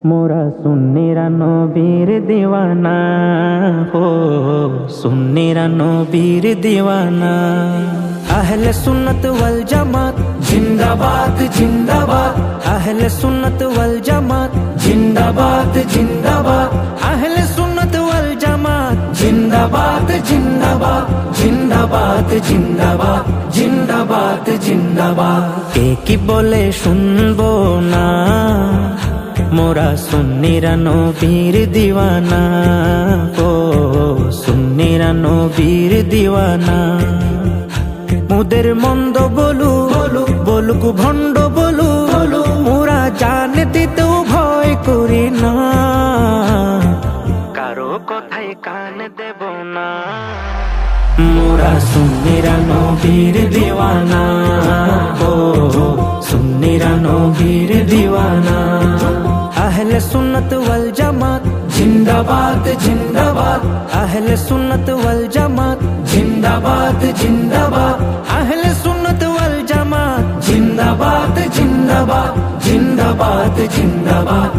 মোরা সুন্নিরা নবীর দিওয়ানা হো, সুন্নিরা নবীর দিওয়ানা। আহলে সুন্নত ওয়াল জামাত জিন্দাবাদ জিন্দাবাদ, আহলে সুন্নত ওয়াল জামাত জিন্দাবাদ জিন্দাবাদ, আহলে সুন্নত ওয়াল জামাত জিন্দাবাদ জিন্দাবাদ, জিন্দাবাদ জিন্দাবাদ, জিন্দাবাদ জিন্দাবাদ। কে কি বলে শুনবো না, মোরা সুন্নিরা নবীর দিওয়ানা ও, সুন্নিরা নবীর দিওয়ানা। মুদের মন্দ বলু বলুক ভণ্ড বলু, মোরা জান দিতেও ভয় করি না, কারো কথায় কান দেব না। মোরা সুন্নিরা নবীর দিওয়ানা ও, সুন্নিরা নবীর দিওয়ানা। আহলে সুন্নত ওয়াল জামাত জিন্দাবাদ জিন্দাবাদ, আহলে সুন্নত ওয়াল জামাত জিন্দাবাদ জিন্দাবাদ, আহলে সুন্নত ওয়াল জামাত জিন্দাবাদ জিন্দাবাদ, জিন্দাবাদ জিন্দাবাদ,